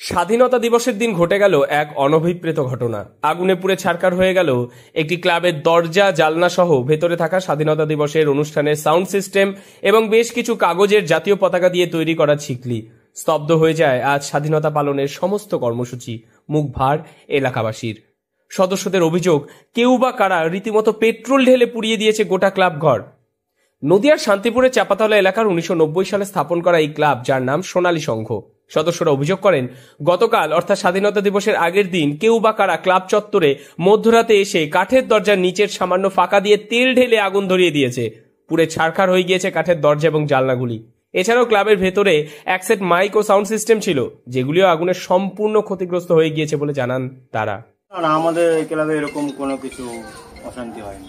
স্বাধীনতা দিবসের দিন ঘটে গেল এক অনভিপ্রেত ঘটনা। আগুনে পুড়ে ছারখার হয়ে গেল একটি ক্লাবের দরজা, জালনা সহ ভেতরে থাকা স্বাধীনতা দিবসের অনুষ্ঠানের সাউন্ড সিস্টেম এবং বেশ কিছু কাগজের জাতীয় পতাকা দিয়ে তৈরি করা ছিকলি। স্তব্ধ হয়ে যায় আজ স্বাধীনতা পালনের সমস্ত কর্মসূচি। মুখ ভার এলাকাবাসীর। সদস্যদের অভিযোগ, কেউ বা কারা রীতিমতো পেট্রোল ঢেলে পুড়িয়ে দিয়েছে গোটা ক্লাব ঘর। নদিয়ার শান্তিপুরের চাপাতলা এলাকার 1990 সালে স্থাপন করা এই ক্লাব, যার নাম সোনালী সংঘ। সদস্যরা অভিযোগ করেন, গতকাল অর্থাৎ স্বাধীনতা দিবসের আগের দিন কেউ বা কারা ক্লাব চত্বরে মধ্যরাতে এসে কাঠের দরজার নিচের সামান্য ফাঁকা দিয়ে তেল ঢেলে আগুন ধরিয়ে দিয়েছে। পুড়ে ছারখার হয়ে গিয়েছে কাঠের দরজা এবং জানলাগুলি। এছাড়াও ক্লাবের ভেতরে এক সেট মাইক ও সাউন্ড সিস্টেম ছিল, যেগুলিও আগুনের সম্পূর্ণ ক্ষতিগ্রস্ত হয়ে গিয়েছে বলে জানান তারা। আমাদের ক্লাবে এরকম কোনো কিছু অশান্তি হয়নি।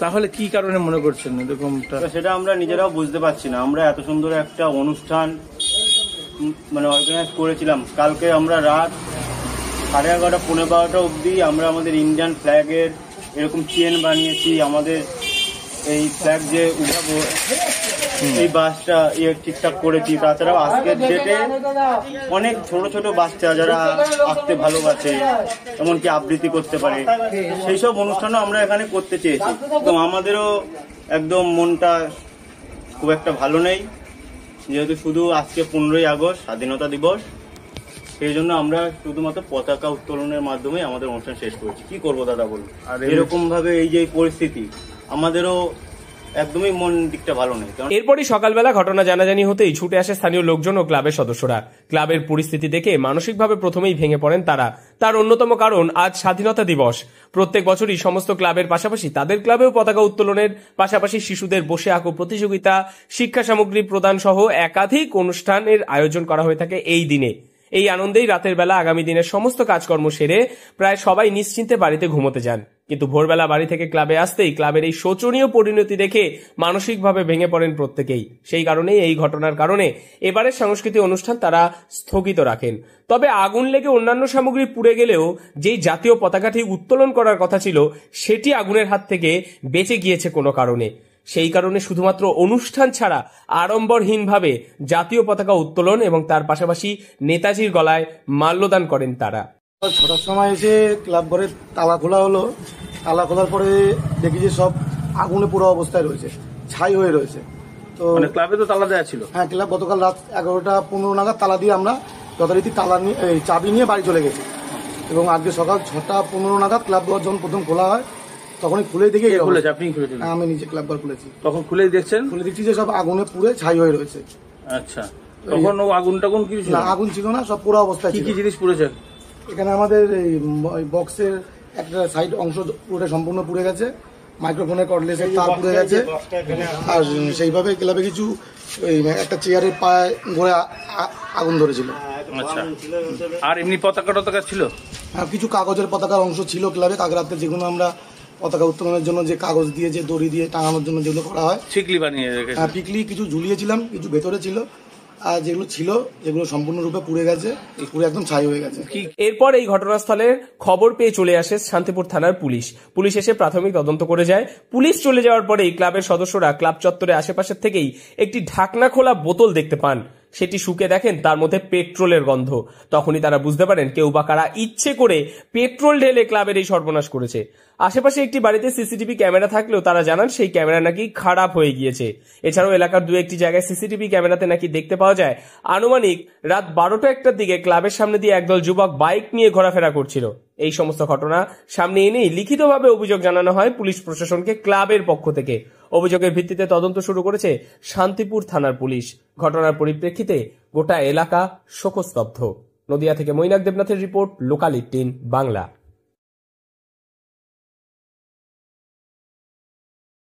তাহলে কি কারণে মনে করছেন এরকমটা? সেটা আমরা নিজেরাও বুঝতে পারছি না। আমরা এত সুন্দর একটা অনুষ্ঠান অর্গানাইজ করেছিলাম। কালকে আমরা রাত 11:30 পৌনে 12টা অবধি আমরা আমাদের ইন্ডিয়ান ফ্ল্যাগের এরকম চেন বানিয়েছি। আমাদের এই ফ্ল্যাগ যে উঠাবো এই বাসটা ঠিকঠাক করেছি। তাছাড়াও আজকের ডেটে অনেক ছোট ছোট বাচ্চা যারা আঁকতে ভালোবাসে, এমনকি আবৃত্তি করতে পারে, সেই সব অনুষ্ঠানও আমরা এখানে করতে চেয়েছি। তো আমাদেরও একদম মনটা খুব একটা ভালো নেই, যেহেতু শুধু আজকে 15ই আগস্ট স্বাধীনতা দিবস, সেই জন্য আমরা শুধুমাত্র পতাকা উত্তোলনের মাধ্যমে আমাদের অনুষ্ঠান শেষ করেছি। কি করবো দাদা বলুন? আর এরকম ভাবে এই যে পরিস্থিতি, আমাদেরও একদমই মন দিকটা ভালো নেই। এরপরই সকালবেলা ঘটনা জানাজানি হতেই ছুটে আসে স্থানীয় লোকজন ও ক্লাবের সদস্যরা। ক্লাবের পরিস্থিতি দেখে মানসিকভাবে প্রথমেই ভেঙে পড়েন তারা। তার অন্যতম কারণ, আজ স্বাধীনতা দিবস। প্রত্যেক বছরই সমস্ত ক্লাবের পাশাপাশি তাদের ক্লাবেও পতাকা উত্তোলনের পাশাপাশি শিশুদের বসে আঁকো প্রতিযোগিতা, শিক্ষা সামগ্রী প্রদান সহ একাধিক অনুষ্ঠানের আয়োজন করা হয়ে থাকে এই দিনে। এই আনন্দেই রাতের বেলা আগামী দিনের সমস্ত কাজকর্ম সেরে প্রায় সবাই নিশ্চিন্তে বাড়িতে ঘুমোতে যান। কিন্তু ভোরবেলা বাড়ি থেকে ক্লাবে আসতেই ক্লাবের এই শোচনীয় পরিণতি দেখে মানসিকভাবে ভেঙে পড়েন প্রত্যেকেই। সেই কারণেই এই ঘটনার কারণে এবারের সাংস্কৃতিক অনুষ্ঠান তারা স্থগিত রাখেন। তবে আগুন লেগে অন্যান্য সামগ্রী পুড়ে গেলেও যেই জাতীয় পতাকাটি উত্তোলন করার কথা ছিল, সেটি আগুনের হাত থেকে বেঁচে গিয়েছে কোনো কারণে। সেই কারণে শুধুমাত্র অনুষ্ঠান ছাড়া আড়ম্বরহীনভাবে জাতীয় পতাকা উত্তোলন এবং তার পাশাপাশি নেতাজির গলায় মাল্যদান করেন তারা। 6টার সময় এসে ক্লাব ঘরের তালা খোলা হলো। তালা খোলার পরে দেখি যে সব আগুনে পুরো অবস্থায় রয়েছে, ছাই হয়ে রয়েছে। তো ক্লাবে তো তালা দেওয়া ছিল। হ্যাঁ, ক্লাব গতকাল রাত 11:15 নাগাদ তালা দিয়ে আমরা যথারীতি তালা নিয়ে চাবি নিয়ে বাড়ি চলে গেছি। এবং আজকে সকাল 6:15 নাগাদ ক্লাব ঘর যখন প্রথম খোলা হয়, তখনই খুলে দেখে আপনি খুলেছেন? আমি নিজে ক্লাব ঘর খুলেছি। তখন খুলেই দেখছেন? খুলে দেখছি যে সব আগুনে পুড়ে ছাই হয়ে রয়েছে। আচ্ছা, তখন আগুন কিছু ছিল না? আগুন ছিল না, সব পুরো অবস্থায়। কি জিনিস পুড়েছে? এখানে আমাদের এই বক্সের একটা সাইড অংশ পুরোটা সম্পূর্ণ পুড়ে গেছে, মাইক্রোফোনের কর্ডলেসের তার পুড়ে গেছে। আর সেইভাবে ক্লাবে কিছু একটা চেয়ারের পায়ে ঘোরে আগুন ধরেছিল। আচ্ছা, আর এমনি পতাকা টতাকা ছিল? হ্যাঁ, কিছু কাগজের পতাকার অংশ ছিল ক্লাবে। কাগরাতে যেগুলো আমরা পতাকা উত্তোলনের জন্য যে কাগজ দিয়ে, যে দড়ি দিয়ে টাঙানোর জন্য যেগুলো করা হয়, ঠিকলি বানিয়ে রেখেছে। হ্যাঁ, পিকলি কিছু ঝুলিয়েছিলাম, কিছু ভেতরে ছিল। আর যেগুলো ছিল যেগুলো সম্পূর্ণরূপে পুড়ে গেছে, পুরো একদম ছাই হয়ে গেছে। এরপর এই ঘটনাস্থলের খবর পেয়ে চলে আসে শান্তিপুর থানার পুলিশ এসে প্রাথমিক তদন্ত করে যায়। পুলিশ চলে যাওয়ার পরেই ক্লাবের সদস্যরা ক্লাব চত্বরে আশেপাশের থেকেই একটি ঢাকনা খোলা বোতল দেখতে পান। সেটি শুকে দেখেন তার মধ্যে পেট্রোলের গন্ধ। তখনই তারা বুঝতে পারেন কেউ বা কারা ইচ্ছে করে পেট্রোল ঢেলে ক্লাবের এই সর্বনাশ করেছে। আশেপাশে একটি বাড়িতে সিসিটিভি ক্যামেরা থাকলেও তারা জানান সেই ক্যামেরা নাকি খারাপ হয়ে গিয়েছে। এছাড়াও এলাকার 2-1টি জায়গায় সিসিটিভি ক্যামেরাতে নাকি দেখতে পাওয়া যায় আনুমানিক রাত 12টা-1টার দিকে ক্লাবের সামনে দিয়ে একদল যুবক বাইক নিয়ে ঘোরাফেরা করছিল। এই সমস্ত ঘটনা সামনে এনেই লিখিতভাবে অভিযোগ জানানো হয় পুলিশ প্রশাসনকে ক্লাবের পক্ষ থেকে। অভিযোগের ভিত্তিতে তদন্ত শুরু করেছে শান্তিপুর থানার পুলিশ। ঘটনার পরিপ্রেক্ষিতে গোটা এলাকা শোকস্তব্ধ। নদিয়া থেকে মৈনাক দেবনাথের রিপোর্ট, লোকাল 18 বাংলা।